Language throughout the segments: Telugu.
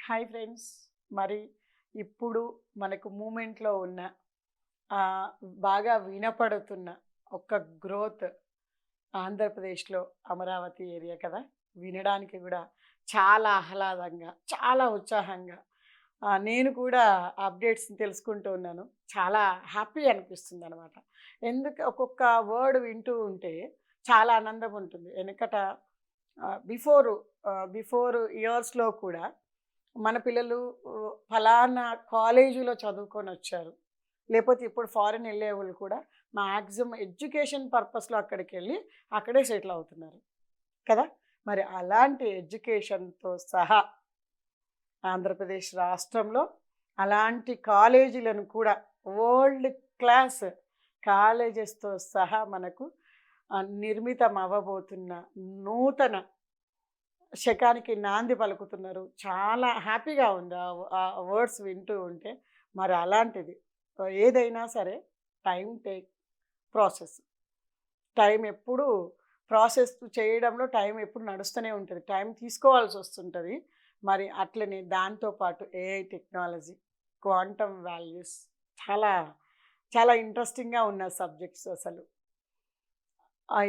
Hi friends. మరి ఇప్పుడు మనకు మూమెంట్‌లో ఉన్న బాగా వినపడుతున్న ఒక గ్రోత్ ఆంధ్రప్రదేశ్‌లో అమరావతి ఏరియా కదా! వినడానికి గూడా చాలా ఆహ్లాదంగా, చాలా ఉత్సాహంగా నేను కూడా అప్డేట్స్‌ని తెలుసుకుంటూ ఉన్నాను. చాలా హ్యాపీ అనిపిస్తుందనమాట. ఒక్కొక్క వర్డ్ వింటూ ఉంటే చాలా ఆనందం ఉంటుంది. ఎనకట బిఫోరు బిఫోర్ ఇయర్స్‌లో కూడా మన పిల్లలు ఫలానా కాలేజీలో చదువుకొనొచ్చారు. లేపోతే ఇప్పుడు ఫారెన్ ఎళ్ళేవాళ్ళు కూడా మాక్సిమం ఎడ్యుకేషన్ పర్పస్‌లో అక్కడికెళ్ళి అక్కడే సెటిల్ అవుతున్నారు. కదా! మరి అలాంటి ఎడ్యుకేషన్‌తో సహా ఆంధ్రప్రదేశ్ రాష్ట్రంలో అలాంటి కాలేజీలను కూడా వరల్డ్ క్లాస్ కాలేజెస్‌తో సహా మనకు నిర్మితం అవ్వబోతున్న నూతన శకానికి నాంది పలుకుతున్నారు. చాలా హ్యాపీగా ఉంది. ఆ వర్డ్స్ వింటూ ఉంటే. మరి అలాంటిది ఏదైనా సరే టైమ్ టేక్ ప్రాసెస్. టైం ఎప్పుడూ ప్రాసెస్ చేయడంలో టైం ఎప్పుడు నడుస్తూనే ఉంటది. టైం తీసుకోవాల్సొస్తుంటది. మరి అట్లనే దాంతో పాటు ఏఐ టెక్నాలజీ, క్వాంటమ్ వాల్యూస్ చాలా, చాలా ఇంట్రెస్టింగ్‌గా ఉన్న సబ్జెక్ట్స్ అసలు.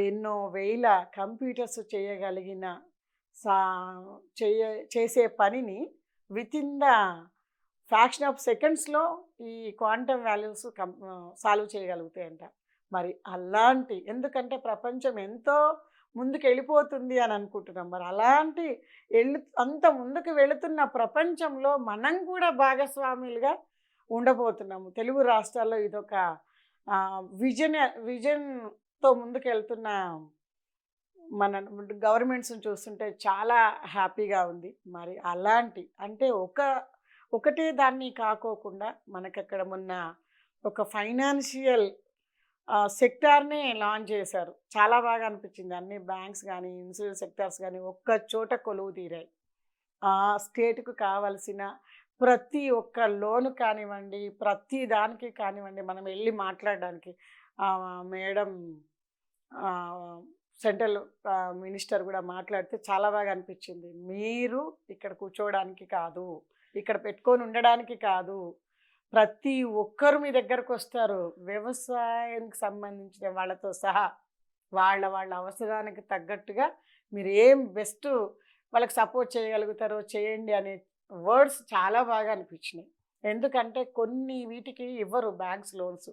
ఎన్నో వేల కంప్యూటర్స్ చేయగలిగిన సా చేయ చేసే పనిని వితిన్ ద ఫ్రాక్షన్ ఆఫ్ సెకండ్స్‌లో ఈ క్వాంటమ్ వాల్యూస్ సాల్వ్ చేయగలుగుతాయంట. మరి అలాంటి ఎందుకంటే ప్రపంచం ఎంతో ముందుకెళ్ళిపోతుంది అని అనుకుంటున్నాం. మరి అలాంటి అంత ముందుకు వెళుతున్న ప్రపంచంలో మనం కూడా భాగస్వాములుగా ఉండబోతున్నాము. తెలుగు రాష్ట్రాల్లో ఇదొక విజన్‌తో ముందుకెళ్తున్న మన గవర్నమెంట్స్‌ని చూస్తుంటే చాలా హ్యాపీగా ఉంది. మరి అలాంటి అంటే ఒకటే దాన్ని కాకోకుండా మనకక్కడ మొన్న ఒక ఫైనాన్షియల్ సెక్టార్‌నే లాంచ్ చేశారు. చాలా బాగా అనిపించింది. అన్ని బ్యాంక్స్ గానీ, ఇన్సూరెన్స్ సెక్టార్స్ గానీ ఒక్క చోట కొలువు తీరాయి. స్టేట్‌కు కావాల్సిన ప్రతి ఒక్క లోన్ కానివ్వండి, ప్రతి దానికి కానివ్వండి, మనం వెళ్లి మాట్లాడడానికి మేడం ఆహ్, సెంట్రల్ మినిస్టర్ గూడా మాట్లాడితే చాలా బాగా అనిపించింది. మీరు ఇక్కడ కూర్చోవడానికి కాదు, ఇక్కడ పెట్టుకొని ఉండడానికి కాదు. ప్రతి ఒక్కరు మీ దగ్గరకొస్తారు. వ్యవసాయానికి సంబంధించిన వాళ్ళతో సహా. వాళ్ళ అవసరానికి తగ్గట్టుగా మీరు ఏం బెస్ట్ వాళ్ళకి సపోర్ట్ చేయగలుగుతారో చేయండి అనే వర్డ్స్ చాలా బాగా అనిపించినాయి. ఎందుకంటే కొన్ని వీటికి ఇవ్వరు బ్యాంక్స్ లోన్స్.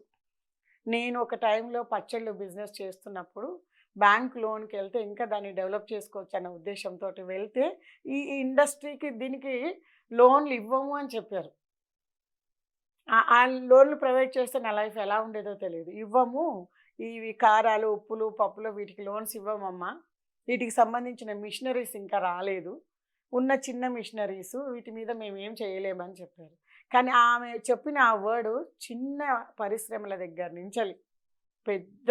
నేను ఒక టైంలో పచ్చళ్ళు బిజినెస్ చేస్తున్నప్పుడు బ్యాంక్ లోన్‌కెళ్తే ఇంకా దాన్ని డెవలప్ చేసుకోవచ్చన్న ఉద్దేశ్యంతోటి వెళ్తే ఈ ఇండస్ట్రీకి దీనికి లోన్‌లు ఇవ్వము అని చెప్పారు. ఆ లోన్‌లు ప్రొవైడ్ చేస్తే నా లైఫ్ ఎలా ఉండేదో తెలీదు. ఇవ్వము. ఇవి కారాలు, ఉప్పులు, పప్పులు వీటికి లోన్స్ ఇవ్వమమ్మా. వీటికి సంబంధించిన మిషనరీస్ ఇంకా రాలేదు. ఉన్న చిన్న మిషనరీసు వీటి మీద మేమేం చేయలేమని చెప్పారు. కానీ ఆమె చెప్పిన ఆ వర్డు చిన్న పరిశ్రమల దగ్గర నుంచెల్లి పెద్ద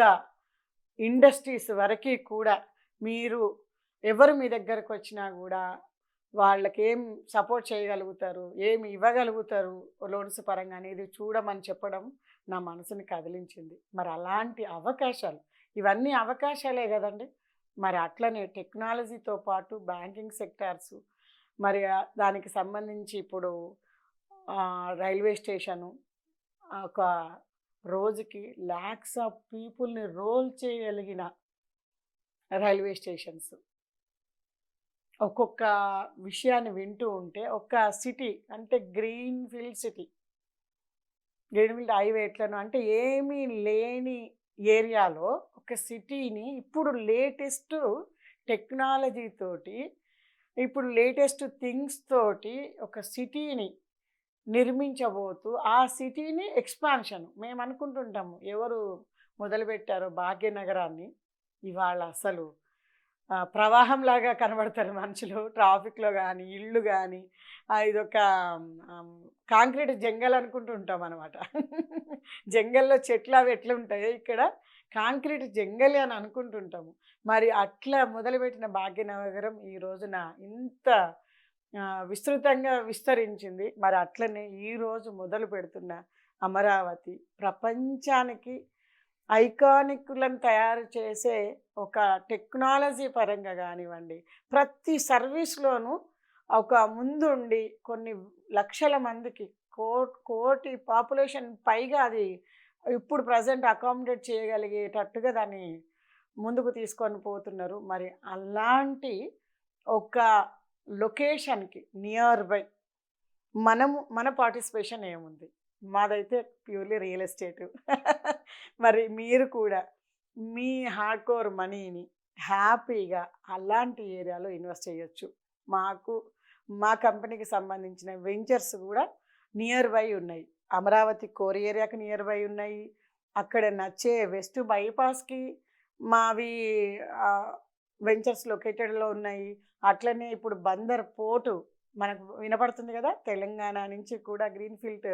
ఇండస్ట్రీస్ వరకి కూడా మీరు ఎవరు మీ దగ్గరకొచ్చినా గూడా వాళ్ళకేం సపోర్ట్ చేయగలుగుతారు, ఏమి ఇవ్వగలుగుతారు లోన్స్ పరంగా అనేది చూడమని చెప్పడం నా మనసుని కదిలించింది. మరి అలాంటి అవకాశాలు, ఇవన్నీ అవకాశాలే గదండీ! మరి అట్లనే టెక్నాలజీతో పాటు బ్యాంకింగ్ సెక్టార్సు మరి దానికి సంబంధించి ఇప్పుడు రైల్వే స్టేషను ఒక రోజుకి లాక్స్ ఆఫ్ పీపుల్‌ని రోల్ చేయగలిగిన రైల్వే స్టేషన్స్. ఒక్కొక్క విషయాన్ని వింటూ ఉంటే ఒక సిటీ అంటే గ్రీన్‌ఫీల్డ్ సిటీ. గ్రీన్‌ఫీల్డ్ హైవే ఎట్లనో అంటే ఏమీ లేని ఏరియాలో ఒక సిటీని ఇప్పుడు లేటెస్ట్ టెక్నాలజీ తోటి, ఇప్పుడు లేటెస్ట్ థింగ్స్ తోటి ఒక సిటీని నిర్మించబోతూ ఆ సిటీని ఎక్స్‌పాన్షన్ మేమనుకుంటుంటాము. ఎవరు మొదలుపెట్టారో భాగ్యనగరాన్ని, ఇవాళ అసలు ప్రవాహంలాగా కనబడతారు మనుషులు. ట్రాఫిక్‌లో గానీ, ఇళ్ళు గానీ ఇదొక ఆహ్, కాంక్రీట్ జంగల్ అనుకుంటూ ఉంటామనమాట. జంగల్‌లో చెట్లవి ఎట్లుంటాయో ఇక్కడ కాంక్రీట్ జంగలే అని అనుకుంటుంటాము. మరి అట్లా మొదలుపెట్టిన భాగ్యనగరం ఈ రోజున ఇంత విస్తృతంగా విస్తరించింది. మరి అట్లనే ఈరోజు మొదలుపెడుతున్న అమరావతి ప్రపంచానికి ఐకానిక్‌లను తయారు చేసే ఒక టెక్నాలజీ పరంగా గానివ్వండి, ప్రతి సర్వీస్‌లోనూ ఒక ముందుండి కొన్ని లక్షల మందికి కోటి పాపులేషన్ పైగా అది ఇప్పుడు ప్రజెంట్ అకామిడేట్ చేయగలిగేటట్టుగా దాన్ని ముందుకు తీసుకొని పోతున్నారు. మరి అలాంటి ఒక లొకేషన్‌కి నియర్ బై మన పార్టిసిపేషన్ ఏముంది? మాదైతే ప్యూర్‌లీ రియల్ ఎస్టేటు. మరి మీరు కూడా మీ హార్డ్‌కోర్ మనీని హ్యాపీగా అలాంటి ఏరియాలో ఇన్వెస్ట్ చేయొచ్చు. మాకు మా కంపెనీకి సంబంధించిన వెంచర్స్ కూడా నియర్ బై ఉన్నాయి. అమరావతి కోర్ ఏరియాకి నియర్ బై ఉన్నాయి. అక్కడ నచ్చే వెస్ట్ బైపాస్‌కి మావి వెంచర్స్ లొకేటెడ్‌లో ఉన్నాయి. అట్లనే ఇప్పుడు బందర్ పోర్టు మనకు వినపడుతుంది కదా! తెలంగాణ నుంచి కూడా గ్రీన్‌ఫీల్డ్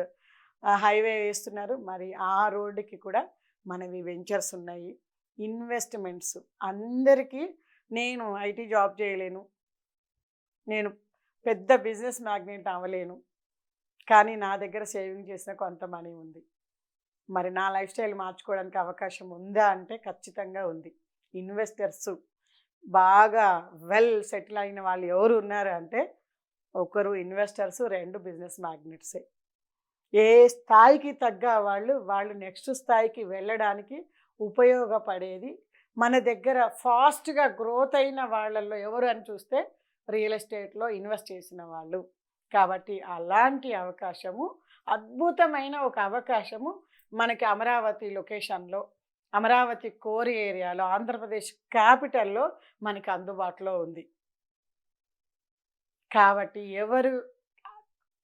హైవే వేస్తున్నారు. మరి ఆ రోడ్డుకి కూడా మనవి వెంచర్స్ ఉన్నాయి. ఇన్వెస్ట్‌మెంట్స్ అందరికీ నేను ఐటీ జాబ్ చేయలేను. నేను పెద్ద బిజినెస్ మ్యాగ్నెట్ అవ్వలేను. కానీ నా దగ్గర సేవింగ్ చేసిన కొంత మనీ ఉంది. మరి నా లైఫ్ స్టైల్ మార్చుకోవడానికి అవకాశం ఉందా అంటే ఖచ్చితంగా ఉంది. ఇన్వెస్టర్సు బాగా వెల్ సెటిల్ అయిన వాళ్ళు ఎవరు ఉన్నారు అంటే ఒకరు ఇన్వెస్టర్సు, 2 బిజినెస్ మ్యాగ్నెట్సే. ఏ స్థాయికి తగ్గ వాళ్ళు నెక్స్ట్ స్థాయికి వెళ్ళడానికి ఉపయోగపడేది మన దగ్గర ఫాస్ట్‌గా గ్రోత్ అయిన వాళ్ళల్లో ఎవరు అని చూస్తే రియల్ ఎస్టేట్‌లో ఇన్వెస్ట్ చేసిన వాళ్ళు. కాబట్టి అలాంటి అవకాశము అద్భుతమైన ఒక అవకాశము మనకి అమరావతి లొకేషన్‌లో, అమరావతి కోర్ ఏరియాలో, ఆంధ్రప్రదేశ్ క్యాపిటల్‌లో మనకి అందుబాటులో ఉంది. కాబట్టి ఎవరు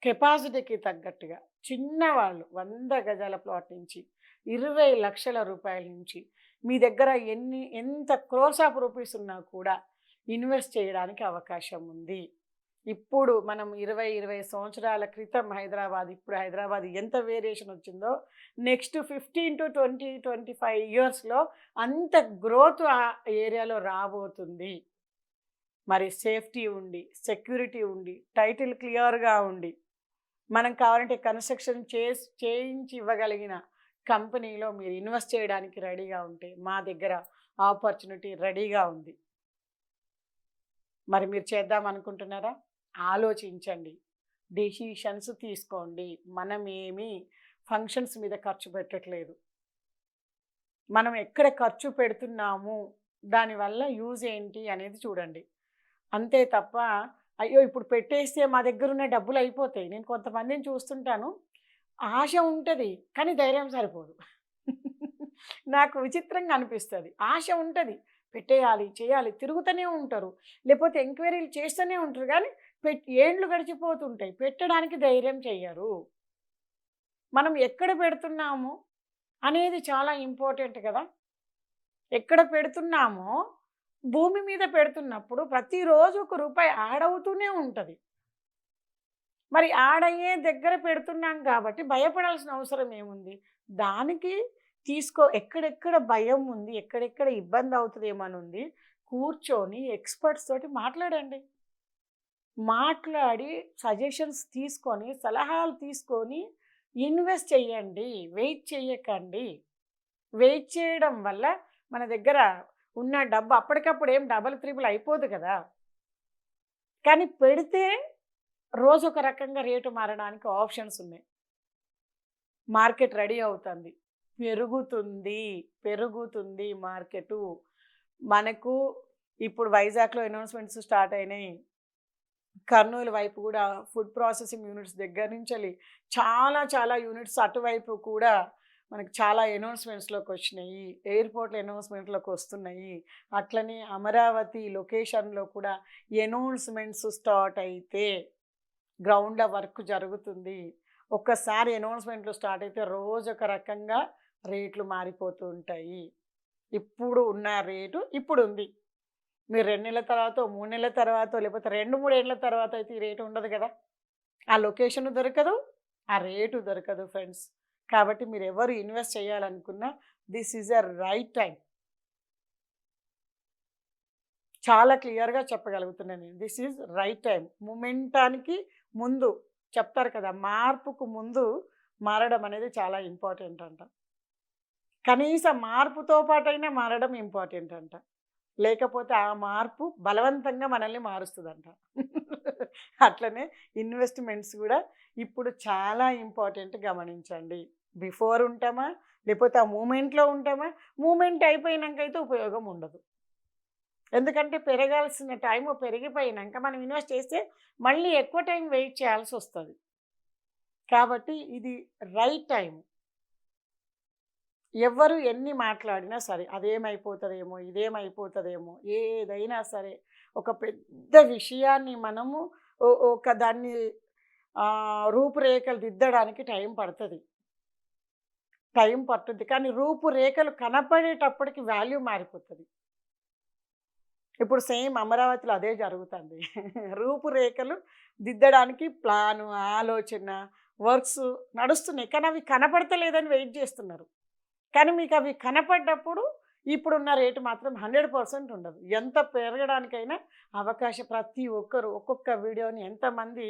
కెపాసిటీకి తగ్గట్టుగా చిన్నవాళ్ళు 100 గజాల ప్లాట్ నుంచి 20 లక్షల రూపాయల నుంచి మీ దగ్గర ఎంత క్రోర్స్ ఆఫ్ రూపీస్ ఉన్నా కూడా ఇన్వెస్ట్ చేయడానికి అవకాశం ఉంది. ఇప్పుడు మనం 20 సంవత్సరాల క్రితం హైదరాబాద్, ఇప్పుడు హైదరాబాద్ ఎంత వేరియేషన్ వచ్చిందో నెక్స్ట్ 15-25 ఇయర్స్లో అంత గ్రోత్ ఆ ఏరియాలో రాబోతుంది. మరి సేఫ్టీ ఉండి, సెక్యూరిటీ ఉండి, టైటిల్ క్లియర్గా ఉండి మనం కావాలంటే కన్స్ట్రక్షన్ చేయించి ఇవ్వగలిగిన కంపెనీలో మీరు ఇన్వెస్ట్ చేయడానికి రెడీగా ఉంటే మా దగ్గర ఆపర్చునిటీ రెడీగా ఉంది. మరి మీరు చేద్దాం అనుకుంటున్నారా? ఆలోచించండి, డెసిషన్స్ తీసుకోండి. మనం ఏమి ఫంక్షన్స్ మీద ఖర్చు పెట్టట్లేదు. మనం ఎక్కడ ఖర్చు పెడుతున్నాము, దానివల్ల యూజ్ ఏంటి అనేది చూడండి. అంతే తప్ప అయ్యో ఇప్పుడు పెట్టేస్తే మా దగ్గర ఉన్న డబ్బులు అయిపోతాయి. నేను కొంతమందిని చూస్తుంటాను, ఆశ ఉంటుంది కానీ ధైర్యం సరిపోదు. నాకు విచిత్రంగా అనిపిస్తుంది. ఆశ ఉంటుంది, పెట్టేయాలి, చేయాలి, తిరుగుతూనే ఉంటారు, లేకపోతే ఎంక్వైరీలు చేస్తూనే ఉంటారు, కానీ ఏండ్లు గడిచిపోతుంటాయి, పెట్టడానికి ధైర్యం చెయ్యరు. మనం ఎక్కడ పెడుతున్నాము అనేది చాలా ఇంపార్టెంట్ కదా. ఎక్కడ పెడుతున్నామో భూమి మీద పెడుతున్నప్పుడు ప్రతిరోజు ఒక రూపాయి యాడ్ అవుతూనే ఉంటుంది. మరి యాడ్ అయ్యే దగ్గర పెడుతున్నాం కాబట్టి భయపడాల్సిన అవసరం ఏముంది? దానికి ఎక్కడెక్కడ భయం ఉంది, ఎక్కడెక్కడ ఇబ్బంది అవుతుందేమో అని ఉంది, కూర్చొని ఎక్స్పర్ట్స్ తోటి మాట్లాడండి. మాట్లాడి సజెషన్స్ తీసుకొని, సలహాలు తీసుకొని ఇన్వెస్ట్ చేయండి. వెయిట్ చేయకండి. వెయిట్ చేయడం వల్ల మన దగ్గర ఉన్న డబ్బు అప్పటికప్పుడు ఏం డబల్ త్రిబుల్ అయిపోదు కదా. కానీ పెడితే రోజు ఒక రకంగా రేటు మారడానికి ఆప్షన్స్ ఉన్నాయి. మార్కెట్ రెడీ అవుతుంది, పెరుగుతుంది మార్కెటు. మనకు ఇప్పుడు వైజాగ్లో అనౌన్స్మెంట్స్ స్టార్ట్ అయినాయి. కర్నూలు వైపు కూడా ఫుడ్ ప్రాసెసింగ్ యూనిట్స్ దగ్గర నుంచి చాలా యూనిట్స్ అటువైపు కూడా మనకు చాలా అనౌన్స్మెంట్స్లోకి వచ్చినాయి. ఎయిర్పోర్ట్ల అనౌన్స్మెంట్లోకి వస్తున్నాయి. అట్లనే అమరావతి లొకేషన్లో కూడా అనౌన్స్మెంట్స్ స్టార్ట్ అయితే గ్రౌండ్లో వర్క్ జరుగుతుంది. ఒక్కసారి అనౌన్స్మెంట్లు స్టార్ట్ అయితే రోజు ఒక రకంగా రేట్లు మారిపోతూ ఉంటాయి. ఇప్పుడు ఉన్న రేటు ఇప్పుడు ఉంది. మీరు 2 నెలల తర్వాత, 3 నెలల తర్వాత, లేకపోతే 2-3 ఏళ్ల తర్వాత అయితే ఈ రేటు ఉండదు కదా. ఆ లొకేషన్ దొరకదు, ఆ రేటు దొరకదు ఫ్రెండ్స్. కాబట్టి మీరు ఎవరు ఇన్వెస్ట్ చేయాలనుకున్నా this is a right time. చాలా క్లియర్గా చెప్పగలుగుతున్నాను నేను. This is right time. మూమెంటానికి ముందు చెప్తారు కదా, మార్పుకు ముందు మారడం అనేది చాలా ఇంపార్టెంట్ అంట. కనీసం మార్పుతో పాటైనా మారడం ఇంపార్టెంట్ అంట. లేకపోతే ఆ మార్పు బలవంతంగా మనల్ని మారుస్తుందంట. అట్లనే ఇన్వెస్ట్మెంట్స్ కూడా ఇప్పుడు చాలా ఇంపార్టెంట్, గమనించండి. బిఫోర్ ఉంటామా, లేకపోతే ఆ మూమెంట్లో ఉంటామా, మూమెంట్ అయిపోయినాక అయితే ఉపయోగం ఉండదు. ఎందుకంటే పెరగాల్సిన టైము పెరిగిపోయినాక మనం ఇన్వెస్ట్ చేస్తే మళ్ళీ ఎక్కువ టైం వెయిట్ చేయాల్సి వస్తుంది. కాబట్టి ఇది రైట్ టైం. ఎవ్వరు ఎన్ని మాట్లాడినా సరే అదేమైపోతుందేమో, ఇదేమైపోతుందేమో, ఏదైనా సరే ఒక పెద్ద విషయాన్ని మనము ఒక దాన్ని రూపురేఖలు దిద్దడానికి టైం పడుతుంది. టైం పట్టుద్ది, కానీ రూపురేఖలు కనపడేటప్పటికి వాల్యూ మారిపోతుంది. ఇప్పుడు సేమ్ అమరావతిలో అదే జరుగుతుంది. రూపురేఖలు దిద్దడానికి ప్లాను, ఆలోచన, వర్క్స్ నడుస్తున్నాయి, కానీ అవి కనపడతలేదని వెయిట్ చేస్తున్నారు. కానీ మీకు అవి కనపడ్డప్పుడు ఇప్పుడున్న రేటు మాత్రం 100% ఉండదు. ఎంత పెరగడానికైనా అవకాశం. ప్రతి ఒక్కరు ఒక్కొక్క వీడియోని ఎంతమంది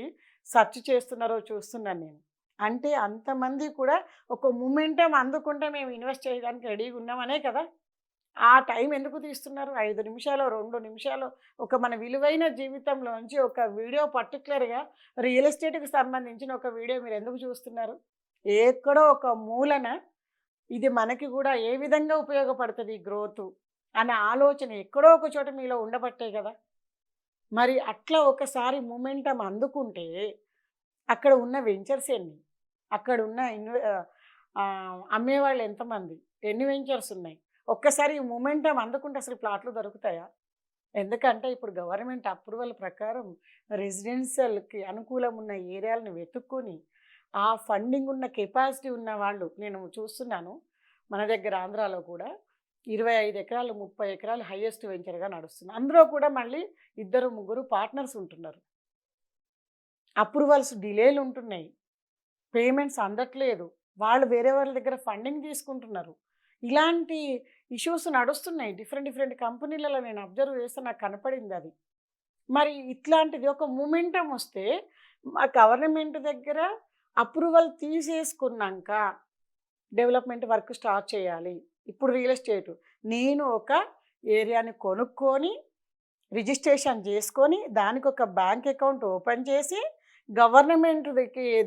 సెర్చ్ చేస్తున్నారో చూస్తున్నాను నేను. అంటే అంతమంది కూడా ఒక మొమెంటం అందుకుంటే మేము ఇన్వెస్ట్ చేయడానికి రెడీగా ఉన్నామనే కదా. ఆ టైం ఎందుకు తీస్తున్నారు? 5 నిమిషాలు, 2 నిమిషాలు ఒక మన విలువైన జీవితంలోంచి ఒక వీడియో పర్టిక్యులర్గా రియల్ ఎస్టేట్కి సంబంధించిన ఒక వీడియో మీరు ఎందుకు చూస్తున్నారు? ఎక్కడో ఒక మూలన ఇది మనకి కూడా ఏ విధంగా ఉపయోగపడుతుంది గ్రోత్ అనే ఆలోచన ఎక్కడో ఒక చోట మీలో ఉండబట్టే కదా. మరి అట్లా ఒకసారి మొమెంటం అందుకుంటే అక్కడ ఉన్న వెంచర్స్ ఎన్ని, అక్కడ ఉన్న అమ్మేవాళ్ళు ఎంతమంది, ఎన్ని వెంచర్స్ ఉన్నాయి? ఒక్కసారి ఈ మొమెంటం అందుకుంటే అసలు ప్లాట్లు దొరుకుతాయా? ఎందుకంటే ఇప్పుడు గవర్నమెంట్ అప్రూవల్ ప్రకారం రెసిడెన్షియల్కి అనుకూలం ఉన్న ఏరియాలను వెతుక్కొని ఆ ఫండింగ్ ఉన్న కెపాసిటీ ఉన్న వాళ్ళు నేను చూస్తున్నాను. మన దగ్గర ఆంధ్రాలో కూడా 25 ఎకరాలు, 30 ఎకరాలు హైయెస్ట్ వెంచర్గా నడుస్తుంది. అందులో కూడా మళ్ళీ 2, 3 పార్ట్నర్స్ ఉంటున్నారు. అప్రూవల్స్ డిలేలు ఉంటున్నాయి, పేమెంట్స్ అందట్లేదు, వాళ్ళు వేరే వాళ్ళ దగ్గర ఫండింగ్ తీసుకుంటున్నారు. ఇలాంటి ఇష్యూస్ నడుస్తున్నాయి డిఫరెంట్ కంపెనీలలో. నేను అబ్జర్వ్ చేస్తే నాకు కనపడింది అది. మరి ఇట్లాంటిది ఒక మూమెంటం వస్తే మా గవర్నమెంట్ దగ్గర అప్రూవల్ తీసేసుకున్నాక డెవలప్మెంట్ వర్క్ స్టార్ట్ చేయాలి. ఇప్పుడు రియల్ ఎస్టేట్ నేను ఒక ఏరియాని కొనుక్కొని రిజిస్ట్రేషన్ చేసుకొని దానికి ఒక బ్యాంక్ అకౌంట్ ఓపెన్ చేసి గవర్నమెంట్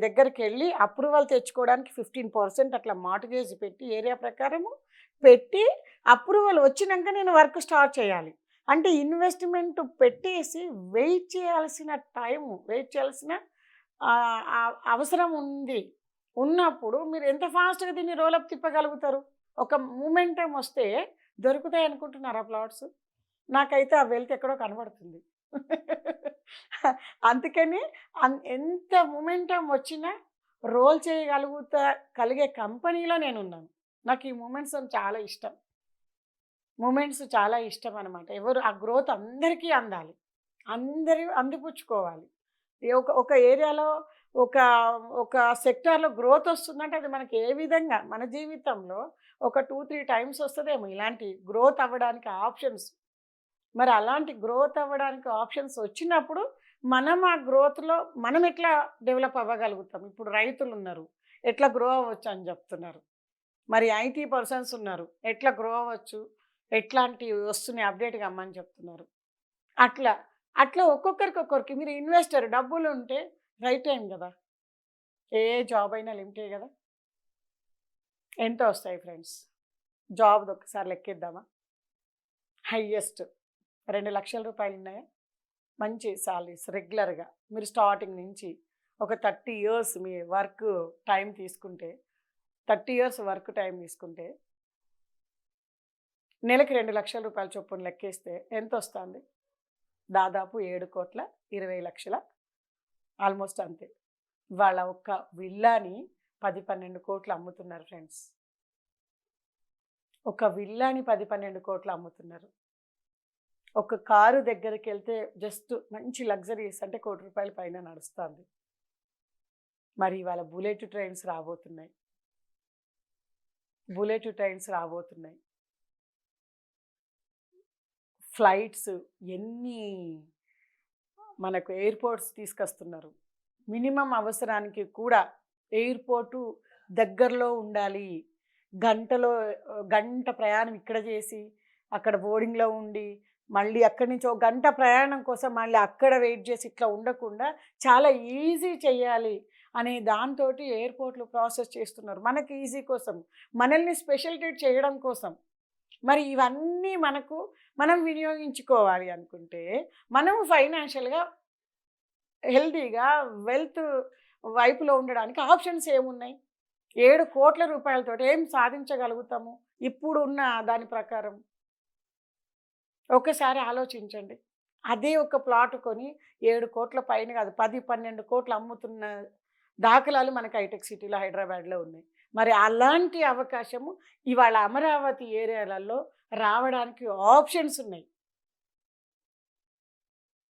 దగ్గరికి వెళ్ళి అప్రూవల్ తెచ్చుకోవడానికి 15% అట్లా మార్ట్గేజ్ పెట్టి ఏరియా ప్రకారము పెట్టి అప్రూవల్ వచ్చినాక నేను వర్క్ స్టార్ట్ చేయాలి. అంటే ఇన్వెస్ట్మెంట్ పెట్టేసి వెయిట్ చేయాల్సిన టైము, వెయిట్ చేయాల్సిన అవసరం ఉంది. ఉన్నప్పుడు మీరు ఎంత ఫాస్ట్గా దీన్ని రోలప్ తిప్పగలుగుతారు? ఒక మూమెంటం వస్తే దొరుకుతాయి అనుకుంటున్నారా ప్లాట్స్? నాకైతే ఆ వెల్త్ ఎక్కడో కనబడుతుంది. అందుకని ఎంత మూమెంటం వచ్చినా రోల్ కలిగే కంపెనీలో నేనున్నాను. నాకు ఈ మూమెంట్స్ చాలా ఇష్టం. మూమెంట్స్ చాలా ఇష్టం అనమాట. ఎవరు ఆ గ్రోత్ అందరికీ అందాలి, అందరూ అందిపుచ్చుకోవాలి. ఒక ఏరియాలో ఒక ఒక సెక్టార్లో గ్రోత్ వస్తుందంటే అది మనకి ఏ విధంగా మన జీవితంలో ఒక 2-3 టైమ్స్ వస్తుందేమో ఇలాంటి గ్రోత్ అవ్వడానికి ఆప్షన్స్. మరి అలాంటి గ్రోత్ అవ్వడానికి ఆప్షన్స్ వచ్చినప్పుడు మనం ఆ గ్రోత్లో మనం ఎట్లా డెవలప్ అవ్వగలుగుతాం? ఇప్పుడు రైతులు ఉన్నారు, ఎట్లా గ్రో అవ్వచ్చు అని చెప్తున్నారు. మరి IT పర్సన్స్ ఉన్నారు, ఎట్లా గ్రో అవ్వచ్చు, ఎట్లాంటివి వస్తున్నాయి అప్డేట్గా అమ్మని చెప్తున్నారు. అట్లా అట్లా ఒక్కొక్కరికి మీరు ఇన్వెస్టర్ డబ్బులు ఉంటే రైట్ టైం కదా. ఏ జాబ్ అయినా లిమిటే కదా. ఎంత వస్తాయి ఫ్రెండ్స్? జాబ్ది ఒక్కసారి లెక్కిద్దామా? హైయెస్ట్ 2 లక్షల రూపాయలు ఉన్నాయా? మంచి సాలరీస్ రెగ్యులర్గా మీరు స్టార్టింగ్ నుంచి ఒక 30 ఇయర్స్ మీ వర్క్ టైం తీసుకుంటే, 30 ఇయర్స్ వర్క్ టైం తీసుకుంటే నెలకి 2 లక్షల రూపాయల చొప్పున లెక్కేస్తే ఎంత వస్తుంది? దాదాపు 7,20,00,000 ఆల్మోస్ట్ అంతే. వాళ్ళ ఒక్క విల్లాని 10-12 కోట్లు అమ్ముతున్నారు ఫ్రెండ్స్. ఒక విల్లాని 10-12 కోట్లు అమ్ముతున్నారు. ఒక కారు దగ్గరికి వెళ్తే జస్ట్ మంచి లగ్జరీస్ అంటే ₹1,00,00,000 పైన నడుస్తుంది. మరి ఇవాళ బుల్లెట్ ట్రైన్స్ రాబోతున్నాయి, ఫ్లైట్స్ ఎన్ని మనకు ఎయిర్పోర్ట్స్ తీసుకొస్తున్నారు. మినిమం అవసరానికి కూడా ఎయిర్పోర్టు దగ్గరలో ఉండాలి. గంట ప్రయాణం ఇక్కడ చేసి అక్కడ బోర్డింగ్లో ఉండి మళ్ళీ అక్కడి నుంచి ఒక గంట ప్రయాణం కోసం మళ్ళీ అక్కడ వెయిట్ చేసి ఇట్లా ఉండకుండా చాలా ఈజీ చేయాలి అనే దాంతో ఎయిర్పోర్ట్లు ప్రాసెస్ చేస్తున్నారు మనకి ఈజీ కోసం, మనల్ని స్పెషల్ ట్రీట్ చేయడం కోసం. మరి ఇవన్నీ మనం వినియోగించుకోవాలి అనుకుంటే మనము ఫైనాన్షియల్గా హెల్తీగా వెల్త్ వైపులో ఉండడానికి ఆప్షన్స్ ఏమున్నాయి? 7 కోట్ల రూపాయలతో ఏం సాధించగలుగుతాము ఇప్పుడున్న దాని ప్రకారం? ఒకసారి ఆలోచించండి. అదే ఒక ప్లాట్ కొని 7 కోట్ల పైన కాదు 10-12 కోట్లు అమ్ముతున్న దాఖలాలు మనకు హైటెక్ సిటీలో హైదరాబాద్లో ఉన్నాయి. మరి అలాంటి అవకాశము ఇవాళ అమరావతి ఏరియాలలో రావడానికి ఆప్షన్స్ ఉన్నాయి.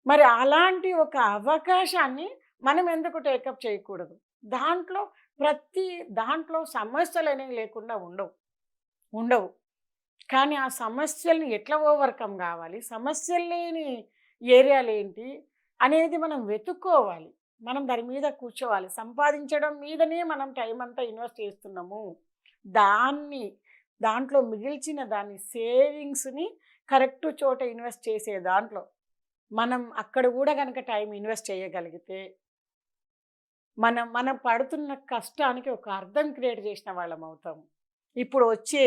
మరి అలాంటి ఒక అవకాశాన్ని మనం ఎందుకు టేకప్ చేయకూడదు? దాంట్లో సమస్యలు అనేవి లేకుండా ఉండవు. కానీ ఆ సమస్యల్ని ఎట్లా ఓవర్కమ్ కావాలి, సమస్యలు లేని ఏరియాలు ఏంటి అనేది మనం వెతుక్కోవాలి. మనం దాని మీద కూర్చోవాలి. సంపాదించడం మీదనే మనం టైం అంతా ఇన్వెస్ట్ చేస్తున్నాము. దాంట్లో మిగిల్చిన దాన్ని సేవింగ్స్ని కరెక్ట్ చోట ఇన్వెస్ట్ చేసే దాంట్లో మనం అక్కడ కూడా కనుక టైం ఇన్వెస్ట్ చేయగలిగితే మనం పడుతున్న కష్టానికి ఒక అర్థం క్రియేట్ చేసిన వాళ్ళం అవుతాము. ఇప్పుడు వచ్చే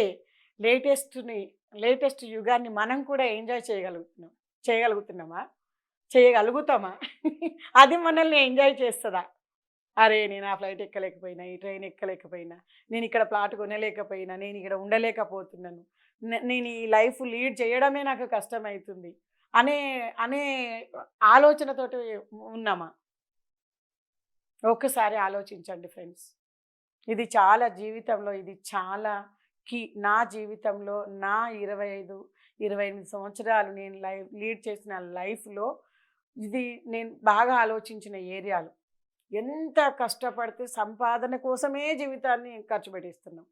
లేటెస్ట్ యుగాన్ని మనం కూడా ఎంజాయ్ చేయగలుగుతామా? అది మనల్ని ఎంజాయ్ చేస్తుందా? అరే నేను ఆ ఫ్లైట్ ఎక్కలేకపోయినా, ఈ ట్రైన్ ఎక్కలేకపోయినా, నేను ఇక్కడ ప్లాట్ కొనలేకపోయినా, నేను ఇక్కడ ఉండలేకపోతున్నాను, నేను ఈ లైఫ్ లీడ్ చేయడమే నాకు కష్టమవుతుంది అనే అనే ఆలోచనతోటి ఉన్నామా? ఒక్కసారి ఆలోచించండి ఫ్రెండ్స్. ఇది చాలా నా జీవితంలో నా 25-28 సంవత్సరాలు నేను లీడ్ చేసిన లైఫ్లో ఇది నేను బాగా ఆలోచించిన ఏరియాలు. ఎంత కష్టపడితే సంపాదన కోసమే జీవితాన్ని ఖర్చు పెట్టిస్తున్నాం,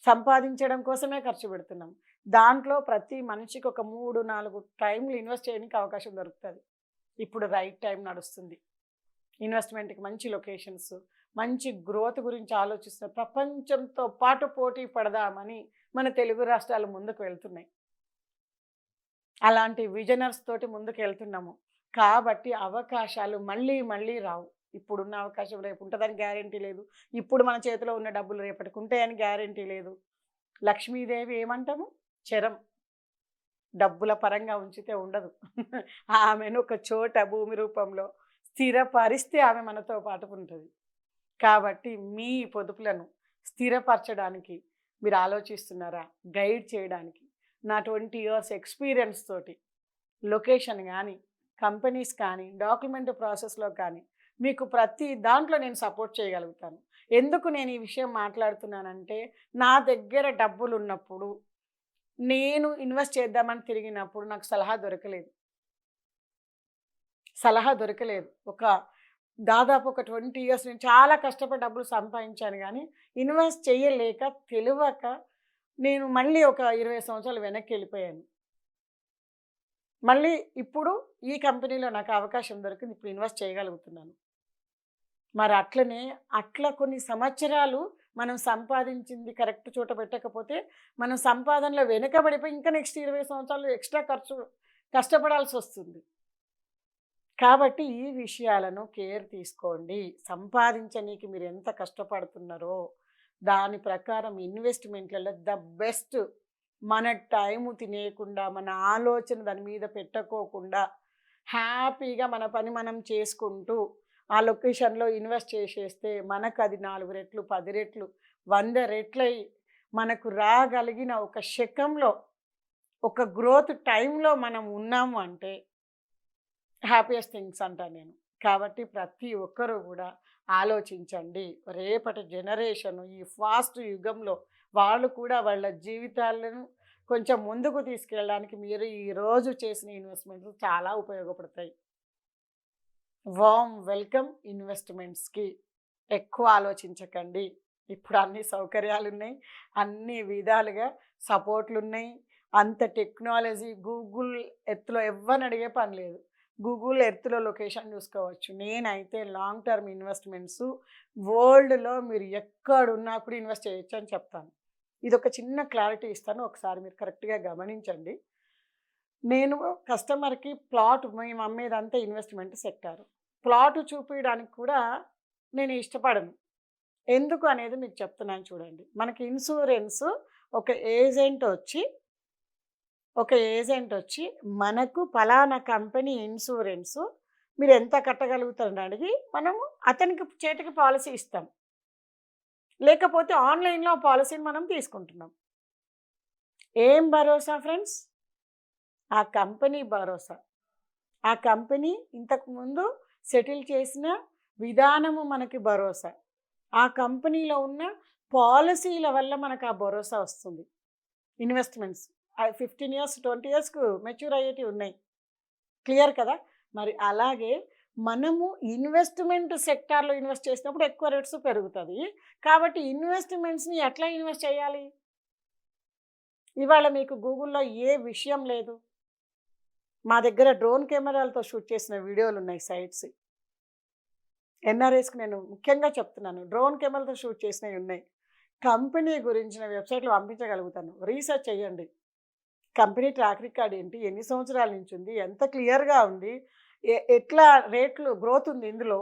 సంపాదించడం కోసమే ఖర్చు పెడుతున్నాం. దాంట్లో ప్రతి మనిషికి ఒక 3-4 టైంలు ఇన్వెస్ట్ చేయడానికి అవకాశం దొరుకుతుంది. ఇప్పుడు రైట్ టైం నడుస్తుంది. ఇన్వెస్ట్మెంట్కి మంచి లొకేషన్స్, మంచి గ్రోత్ గురించి ఆలోచిస్తున్న ప్రపంచంతో పాటు పోటీ పడదామని మన తెలుగు రాష్ట్రాలు ముందుకు వెళ్తున్నాయి. అలాంటి విజనర్స్ తోటి ముందుకు వెళ్తున్నాము. కాబట్టి అవకాశాలు మళ్ళీ రావు. ఇప్పుడున్న అవకాశం రేపు ఉంటుందని గ్యారెంటీ లేదు. ఇప్పుడు మన చేతిలో ఉన్న డబ్బులు రేపటికి ఉంటాయని గ్యారెంటీ లేదు. లక్ష్మీదేవి ఏమంటాము? చరం. డబ్బుల పరంగా ఉంచితే ఉండదు. ఆమెను ఒక చోట భూమి రూపంలో స్థిరపరిస్తే ఆమె మనతో పాటు ఉంటుంది. కాబట్టి మీ పొదుపులను స్థిరపరచడానికి మీరు ఆలోచిస్తున్నారా? గైడ్ చేయడానికి నా 20 years ఎక్స్పీరియన్స్ తోటి లొకేషన్ కానీ, కంపెనీస్ కానీ, డాక్యుమెంట్ ప్రాసెస్లో కానీ మీకు ప్రతి దాంట్లో నేను సపోర్ట్ చేయగలుగుతాను. ఎందుకు నేను ఈ విషయం మాట్లాడుతున్నానంటే, నా దగ్గర డబ్బులు ఉన్నప్పుడు నేను ఇన్వెస్ట్ చేద్దామని తిరిగినప్పుడు నాకు సలహా దొరకలేదు. దాదాపు ఒక 20 years నేను చాలా కష్టపడి డబ్బులు సంపాదించాను, కానీ ఇన్వెస్ట్ చేయలేక తెలియక నేను మళ్ళీ ఒక 20 సంవత్సరాలు వెనక్కి వెళ్ళిపోయాను. మళ్ళీ ఇప్పుడు ఈ కంపెనీలో నాకు అవకాశం దొరికింది, ఇప్పుడు ఇన్వెస్ట్ చేయగలుగుతున్నాను. మరి అట్లా కొన్ని సంవత్సరాలు మనం సంపాదించింది కరెక్ట్ చోట పెట్టకపోతే మనం సంపాదనలో వెనుకబడిపోయి ఇంకా నెక్స్ట్ 20 సంవత్సరాలు ఎక్స్ట్రా కష్టపడాల్సి వస్తుంది. కాబట్టి ఈ విషయాలను కేర్ తీసుకోండి. సంపాదించనీకి మీరు ఎంత కష్టపడుతున్నారో దాని ప్రకారం ఇన్వెస్ట్మెంట్లలో ద బెస్ట్. మన టైము తినేయకుండా, మన ఆలోచన దాని మీద పెట్టుకోకుండా హ్యాపీగా మన పని మనం చేసుకుంటూ ఆ లొకేషన్లో ఇన్వెస్ట్ చేసేస్తే మనకు అది 4 రెట్లు, 10 రెట్లు, 100 రెట్లై మనకు రాగలిగిన ఒక శకంలో, ఒక గ్రోత్ టైంలో మనం ఉన్నాము అంటే హ్యాపీయెస్ట్ థింగ్స్ అంటాను నేను. కాబట్టి ప్రతి ఒక్కరూ కూడా ఆలోచించండి. రేపటి జనరేషను ఈ ఫాస్ట్ యుగంలో వాళ్ళు కూడా వాళ్ళ జీవితాలను కొంచెం ముందుకు తీసుకెళ్ళడానికి మీరు ఈరోజు చేసిన ఇన్వెస్ట్మెంట్స్ చాలా ఉపయోగపడతాయి. వార్మ్ వెల్కమ్ ఇన్వెస్ట్మెంట్స్కి. ఎక్కువ ఆలోచించకండి. ఇప్పుడు అన్ని సౌకర్యాలు ఉన్నాయి, అన్ని విధాలుగా సపోర్ట్లు ఉన్నాయి, అంత టెక్నాలజీ. గూగుల్ ఎర్త్లో ఎవరిని అడిగే పని లేదు. గూగుల్ ఎర్త్లో లొకేషన్ చూసుకోవచ్చు. నేనైతే లాంగ్ టర్మ్ ఇన్వెస్ట్మెంట్స్ వరల్డ్లో మీరు ఎక్కడున్నా కూడా ఇన్వెస్ట్ చేయొచ్చు అని చెప్తాను. ఇదొక చిన్న క్లారిటీ ఇస్తాను. ఒకసారి మీరు కరెక్ట్‌గా గమనించండి. నేను కస్టమర్‌కి ప్లాట్ మేము అమ్మేదంతా ఇన్వెస్ట్‌మెంట్ సెక్టార్. ప్లాట్ చూపియడానికి కూడా నేను ఇష్టపడను. ఎందుకు అనేది మీకు చెప్తున్నాను చూడండి. మనకి ఇన్సూరెన్స్ ఒక ఏజెంట్ వచ్చి మనకు పలానా కంపెనీ ఇన్సూరెన్సు మీరు ఎంత కట్టగలుగుతారని అడిగి మనము అతనికి చేతికి పాలసీ ఇస్తాం. లేకపోతే ఆన్‌లైన్‌లో ఆ పాలసీని మనం తీసుకుంటున్నాం. ఏం భరోసా ఫ్రెండ్స్? ఆ కంపెనీ భరోసా. ఆ కంపెనీ ఇంతకుముందు సెటిల్ చేసిన విధానము మనకి భరోసా. ఆ కంపెనీలో ఉన్న పాలసీల వల్ల మనకు ఆ భరోసా వస్తుంది. ఇన్వెస్ట్‌మెంట్స్ 15 ఇయర్స్, 20 ఇయర్స్‌కు మెచ్యూర్ అయ్యేటివి ఉన్నాయి. క్లియర్ కదా! మరి అలాగే మనము ఇన్వెస్ట్‌మెంట్ సెక్టార్‌లో ఇన్వెస్ట్ చేసినప్పుడు ఎక్కువ రేట్స్ పెరుగుతది. కాబట్టి ఇన్వెస్ట్‌మెంట్స్‌ని ఎట్లా ఇన్వెస్ట్ చేయాలి? ఇవాళ మీకు గూగుల్‌లో ఏ విషయం లేదు. మా దగ్గర డ్రోన్ కెమెరాలతో షూట్ చేసిన వీడియోలున్నాయి సైట్స్. ఎన్ఆర్ఐస్‌కి నేను ముఖ్యంగా చెప్తున్నాను. డ్రోన్ కెమెరాలతో షూట్ చేసినవి ఉన్నాయి. కంపెనీ గురించిన వెబ్‌సైట్‌లో పంపించగలుగుతాను. రీసెర్చ్ చేయండి. కంపెనీ ట్రాక్ రికార్డ్ ఏంటి? ఎన్ని సంవత్సరాల నుంచి ఉంది? ఎంత క్లియర్‌గా ఉంది? ఎట్లా రేట్లు గ్రోత్ ఉంది ఇందులో?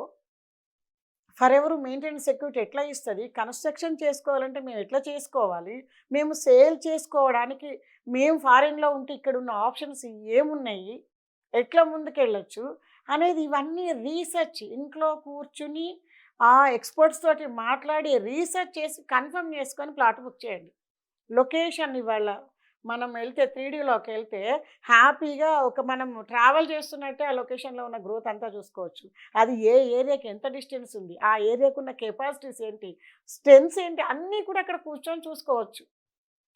ఫర్ ఎవర్ మెయింటెనెన్స్ సెక్యూరిటీ ఎట్లా ఇస్తది? కన్‌స్ట్రక్షన్ చేసుకోవాలంటే మేము ఎట్లా చేసుకోవాలి? మేము సేల్ చేసుకోవడానికి మేము ఫారిన్‌లో ఉంటే ఇక్కడున్న ఆప్షన్స్ ఏమున్నాయి? ఎట్లా ముందుకెళ్ళొచ్చు? అనేది ఇవన్నీ రీసెర్చ్ ఇంట్లో కూర్చుని ఆ ఎక్స్‌పర్ట్స్ తోటి మాట్లాడి రీసెర్చ్ చేసి కన్ఫర్మ్ చేసుకొని ప్లాట్ బుక్ చేయండి. లొకేషన్ ఇవాళ మనం వెళ్తే 3Dలోకెళ్తే హ్యాపీగా మనం ట్రావెల్ చేస్తున్నట్టే ఆ లొకేషన్‌లో ఉన్న గ్రోత్ అంతా చూసుకోవచ్చు. అది ఏ ఏరియాకి ఎంత డిస్టెన్స్ ఉంది? ఆ ఏరియాకున్న కెపాసిటీస్ ఏంటి? స్ట్రెంగ్త్స్ ఏంటి? అన్నీ కూడా అక్కడ కూర్చొని చూసుకోవచ్చు.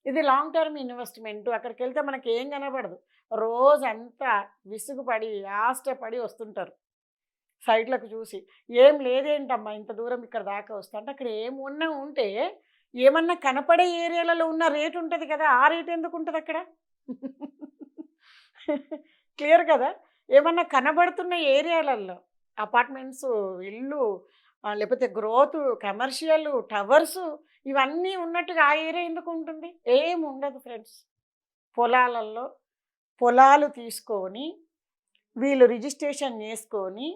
ఇది లాంగ్ టర్మ్ ఇన్వెస్ట్‌మెంట్. అక్కడికెళ్తే మనకేం కనపడదు. రోజంతా విసుగుపడి, ఆష్టపడి వస్తుంటారు. సైట్‌లకు చూసి. "ఏం లేదేంటమ్మా ఇంత దూరం ఇక్కడ దాకా వస్తా" అంటే అక్కడ ఏమున్నా ఉంటే ఏమన్నా కనపడే ఏరియాలలో ఉన్న రేట్ ఉంటది కదా! ఆ రేట్ ఎందుకుంటదక్కడ? క్లియర్ కదా! ఏమన్నా కనబడుతున్న ఏరియాలల్లో అపార్ట్మెంట్సు, ఇల్లు లేకపోతే గ్రోతు, కమర్షియలు, టవర్సు ఇవన్నీ ఉన్నట్టుగా ఆ ఏరియా ఎందుకుంటుంది? ఏముండదు ఫ్రెండ్స్. పొలాలల్లో పొలాలు తీసుకొని వీళ్ళు రిజిస్ట్రేషన్ చేసుకొని,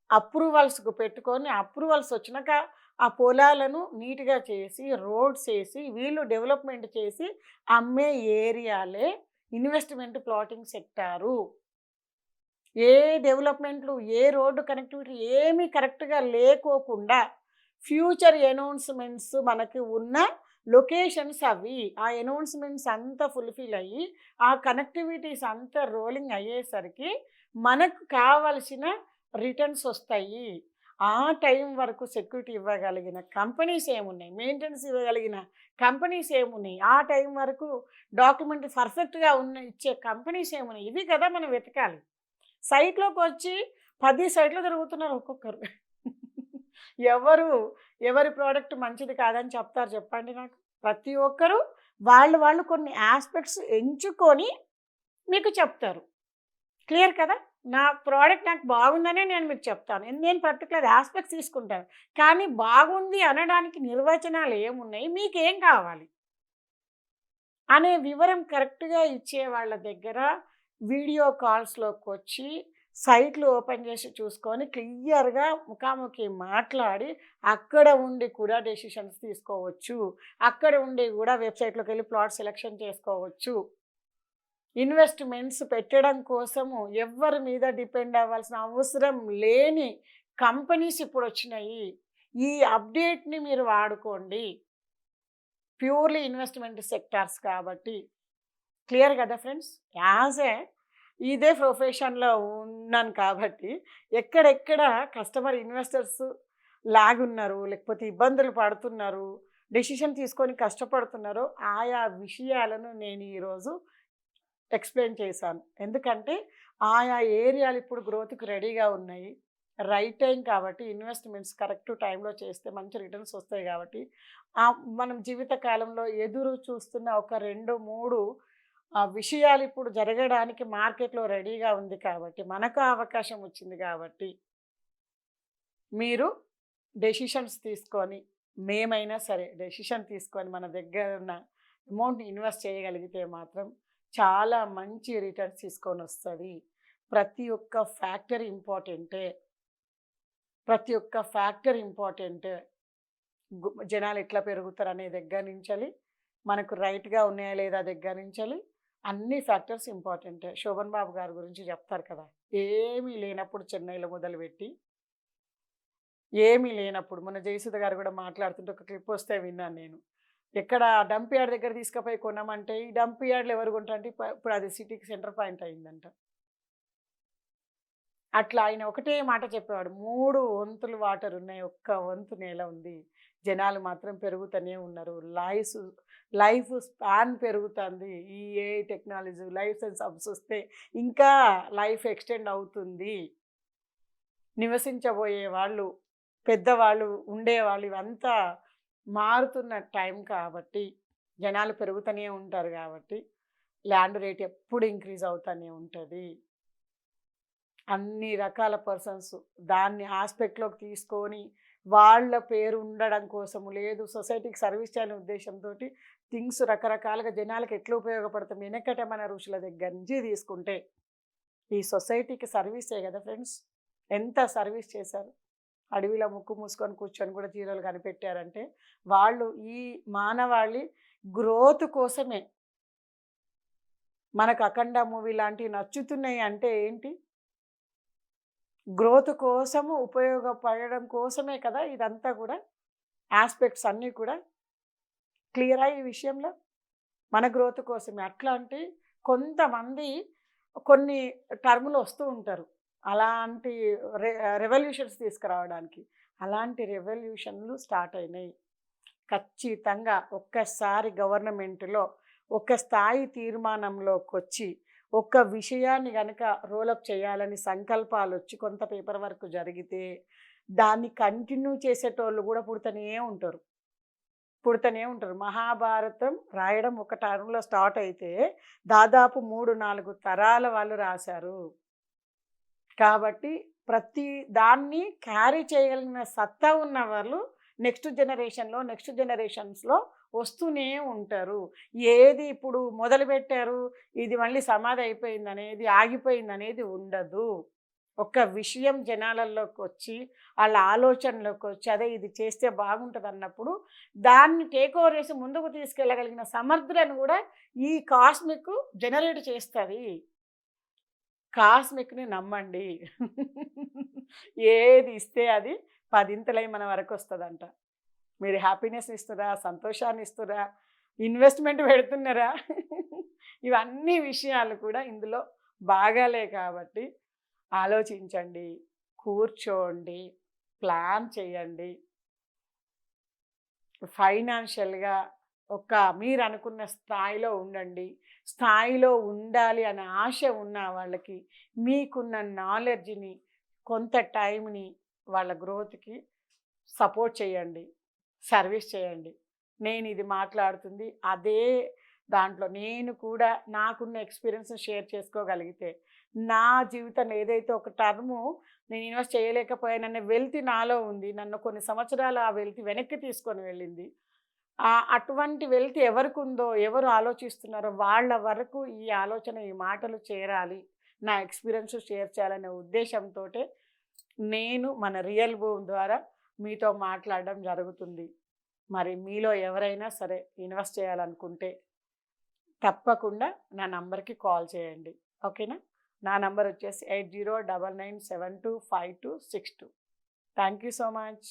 అప్రూవల్స్‌కు పెట్టుకొని, అప్రూవల్స్ వచ్చినాక ఆ పొలాలను నీట్‌గా చేసి, రోడ్స్ ఏసి, వీళ్ళు డెవలప్‌మెంట్ చేసి అమ్మే ఏరియాలే ఇన్వెస్ట్‌మెంట్ ప్లాటింగ్ సెక్టారు. ఏ డెవలప్‌మెంట్‌లు, ఏ రోడ్డు కనెక్టివిటీ ఏమీ కరెక్ట్‌గా లేకోకుండా ఫ్యూచర్ అనౌన్స్‌మెంట్స్ మనకి ఉన్న లొకేషన్స్ అవి. ఆ అనౌన్స్‌మెంట్స్ అంతా ఫుల్‌ఫిల్ అయ్యి, ఆ కనెక్టివిటీస్ అంతా రోలింగ్ అయ్యేసరికి మనకు కావలసిన రిటర్న్స్ వస్తాయి. ఆ టైం వరకు సెక్యూరిటీ ఇవ్వగలిగిన కంపెనీస్ ఏమున్నాయి? మెయింటెనెన్స్ ఇవ్వగలిగిన కంపెనీస్ ఏమున్నాయి? ఆ టైం వరకు డాక్యుమెంట్ పర్ఫెక్ట్‌గా ఇచ్చే కంపెనీస్ ఏమున్నాయి? ఇవి కదా మనం వెతకాలి. సైట్‌లోకొచ్చి 10 సైట్‌లు తిరుగుతున్నారు ఒక్కొక్కరు. ఎవరు ఎవరి ప్రోడక్ట్ మంచిది కాదని చెప్తారు చెప్పండి నాకు? ప్రతి ఒక్కరు వాళ్ళు కొన్ని యాస్పెక్ట్స్ ఎంచుకొని మీకు చెప్తారు. క్లియర్ కదా! నా ప్రోడక్ట్ నాకు బాగుందనే నేను మీకు చెప్తాను. నేను పర్టిక్యులర్ యాస్పెక్ట్స్ తీసుకుంటాను. కానీ బాగుంది అనడానికి నిర్వచనాలు ఏమున్నాయి? మీకేం కావాలి? అనే వివరం కరెక్ట్‌గా ఇచ్చే వాళ్ళ దగ్గర వీడియో కాల్స్‌లోకొచ్చి సైట్లు ఓపెన్ చేసి చూసుకొని క్లియర్‌గా ముఖాముఖి మాట్లాడి అక్కడ ఉండి కూడా డెసిషన్స్ తీసుకోవచ్చు. అక్కడ ఉండి కూడా వెబ్‌సైట్‌లోకెళ్ళి ప్లాట్ సెలెక్షన్ చేసుకోవచ్చు. ఇన్వెస్ట్‌మెంట్స్ పెట్టడం కోసము ఎవ్వరి మీద డిపెండ్ అవ్వాల్సిన అవసరం లేని కంపెనీస్ ఇప్పుడొచ్చినాయి. ఈ అప్‌డేట్‌ని మీరు వాడుకోండి. ప్యూర్‌లీ ఇన్వెస్ట్‌మెంట్ సెక్టార్స్ కాబట్టి. క్లియర్ కదా ఫ్రెండ్స్? ఇదే ప్రొఫెషన్‌లో ఉన్నాను కాబట్టి ఎక్కడెక్కడ కస్టమర్ ఇన్వెస్టర్స్ లాగున్నారు, లేకపోతే ఇబ్బందులు పడుతున్నారు, డెసిషన్ తీసుకొని కష్టపడుతున్నారో ఆయా విషయాలను నేను ఈరోజు ఎక్స్‌ప్లెయిన్ చేశాను. ఎందుకంటే ఆయా ఏరియాలు ఇప్పుడు గ్రోత్‌కి రెడీగా ఉన్నాయి. రైట్ టైం కాబట్టి ఇన్వెస్ట్‌మెంట్స్ కరెక్ట్ టైంలో చేస్తే మంచి రిటర్న్స్ వస్తాయి కాబట్టి మనం జీవిత కాలంలో ఎదురు చూస్తున్న ఒక 2, 3 విషయాలు ఇప్పుడు జరగడానికి మార్కెట్‌లో రెడీగా ఉంది కాబట్టి, మనకు ఆ అవకాశం వచ్చింది కాబట్టి, మీరు డెసిషన్స్ తీసుకొని మేమైనా సరే డెసిషన్ తీసుకొని మన దగ్గర ఉన్న అమౌంట్ని ఇన్వెస్ట్ చేయగలిగితే మాత్రం చాలా మంచి రిటర్న్స్ తీసుకొని వస్తుంది. ప్రతి ఒక్క ఫ్యాక్టర్ ఇంపార్టెంటే. ప్రతి ఒక్క ఫ్యాక్టర్ ఇంపార్టెంట్. జనాలు ఎట్లా పెరుగుతారు అనే దగ్గర నుంచెలి, మనకు రైట్‌గా ఉన్నాయా లేదా దగ్గర నుంచెలి అన్ని ఫ్యాక్టర్స్ ఇంపార్టెంటే. శోభన్ బాబు గారి గురించి చెప్తారు కదా! ఏమీ లేనప్పుడు చెన్నైలో మొదలుపెట్టి, ఏమీ లేనప్పుడు మొన్న జయసుధ గారు కూడా మాట్లాడుతుంటే ఒక క్లిప్ వస్తే విన్నాను నేను. ఎక్కడ డంప్ యార్డ్ దగ్గర తీసుకుపోయి కొనమంటే, ఈ డంప్ యార్డ్‌లో ఎవరు కొంటారంటే ఇప్పుడు అది సిటీకి సెంటర్ పాయింట్ అయిందంట. అట్లా ఆయన ఒకటే మాట చెప్పేవాడు. 3 వంతులు వాటర్ ఉన్నాయి. ఒక్క వంతు నేల ఉంది. జనాలు మాత్రం పెరుగుతూనే ఉన్నారు. లైఫ్ స్పాన్ పెరుగుతుంది. ఈ AI technology, life science hubs వస్తే ఇంకా లైఫ్ ఎక్స్టెండ్ అవుతుంది. నివసించబోయే వాళ్ళు, పెద్దవాళ్ళు, ఉండేవాళ్ళు ఇవంతా మారుతున్న టైం కాబట్టి, జనాలు పెరుగుతూనే ఉంటారు కాబట్టి, ల్యాండ్ రేట్ ఎప్పుడు ఇంక్రీజ్ అవుతూనే ఉంటుంది. అన్ని రకాల పర్సన్స్ దాన్ని ఆస్పెక్ట్‌లోకి తీసుకొని, వాళ్ళ పేరు ఉండడం కోసము, లేదు సొసైటీకి సర్వీస్ చేయాలనే ఉద్దేశంతోటి థింగ్స్ రకరకాలుగా జనాలకు ఎట్లా ఉపయోగపడతాం, వెనకట మన ఋషుల దగ్గర నుంచి తీసుకుంటే, ఈ సొసైటీకి సర్వీసే కదా ఫ్రెండ్స్. ఎంత సర్వీస్ చేశారు. అడవిలో ముక్కు మూసుకొని కూర్చొని కూడా చీరలు కనిపెట్టారంటే, వాళ్ళు ఈ మానవాళి గ్రోత్ కోసమే. మనకు 'అఖండ' మూవీ లాంటివి నచ్చుతున్నాయి అంటే ఏంటి? గ్రోత్ కోసము, ఉపయోగపడడం కోసమే కదా ఇదంతా కూడా. ఆస్పెక్ట్స్ అన్నీ కూడా క్లియరా ఈ విషయంలో? మన గ్రోత్ కోసమే. అట్లాంటి కొంతమంది కొన్ని టర్ములు వస్తూ ఉంటారు. అలాంటి రెవల్యూషన్స్ తీసుకురావడానికి. అలాంటి రెవల్యూషన్లు స్టార్ట్ అయినాయి. ఖచ్చితంగా ఒక్కసారి గవర్నమెంట్‌లో ఒక స్థాయి తీర్మానంలోకొచ్చి, ఒక విషయాన్ని గనక రోలప్ చేయాలని సంకల్పాలొచ్చి కొంత పేపర్ వర్క్ జరిగితే, దాన్ని కంటిన్యూ చేసేటోళ్ళు కూడా పుడతనే ఉంటారు. మహాభారతం రాయడం ఒక టర్మ్‌లో స్టార్ట్ అయితే, దాదాపు 3, 4 తరాల వాళ్ళు రాశారు. కాబట్టి ప్రతి దాన్ని క్యారీ చేయగలిగిన సత్తా ఉన్న వాళ్ళు నెక్స్ట్ జనరేషన్స్‌లో వస్తూనే ఉంటారు. ఏది ఇప్పుడు మొదలుపెట్టారు, ఇది మళ్ళీ సమాధి అయిపోయిందనేది, ఆగిపోయిందనేది ఉండదు. ఒక విషయం జనాలలోకొచ్చి, వాళ్ళ ఆలోచనలోకొచ్చి, అదే ఇది చేస్తే బాగుంటదన్నప్పుడు, దాన్ని టేక్ ఓవర్ చేసి ముందుకు తీసుకెళ్ళగలిగిన సమర్థులను కూడా ఈ కాస్మిక్ జనరేట్ చేస్తది. కాస్మిక్‌ని నమ్మండి. ఏది ఇస్తే అది పదింతలై మన వరకొస్తదంట. మీరు హ్యాపీనెస్ ఇస్తుర్రా, సంతోషాన్ని ఇస్తుర్రా, ఇన్వెస్ట్‌మెంట్ పెడుతున్నారా? ఇవన్నీ విషయాలు కూడా ఇందులో భాగాలే కాబట్టి ఆలోచించండి, కూర్చోండి, ప్లాన్ చేయండి. ఫైనాన్షియల్‌గా ఒక మీరనుకున్న స్థాయిలో ఉండండి. స్థాయిలో ఉండాలి అనే ఆశ ఉన్న వాళ్ళకి మీకున్న నాలెడ్జ్‌ని, కొంత టైంని వాళ్ళ గ్రోత్‌కి సపోర్ట్ చేయండి. సర్వీస్ చేయండి. నేను ఇది మాట్లాడుతుంది అదే దాంట్లో నేను కూడా నాకున్న ఎక్స్‌పీరియన్స్‌ని షేర్ చేసుకోగలిగితే, నా జీవితంలో ఏదైతే ఒక టర్ము నేను ఇన్వెస్ట్ చేయలేకపోయాననే వెల్త్ నాలో ఉంది. నన్ను కొన్ని సంవత్సరాలు ఆ వెల్త్ వెనక్కి తీసుకొని వెళ్ళింది. అటువంటి వెల్త్ ఎవరికుందో, ఎవరు ఆలోచిస్తున్నారో వాళ్ళ వరకు ఈ ఆలోచన, ఈ మాటలు చేరాలి. నా ఎక్స్‌పీరియన్స్ షేర్ చేయాలనే ఉద్దేశంతోటే నేను మన రియల్ భూమి ద్వారా మీతో మాట్లాడడం జరుగుతుంది. మరి మీలో ఎవరైనా సరే ఇన్వెస్ట్ చేయాలనుకుంటే తప్పకుండా నా నంబర్‌కి కాల్ చేయండి. ఓకేనా? నా నంబర్ వచ్చేసి 8099725262. Thank you so much.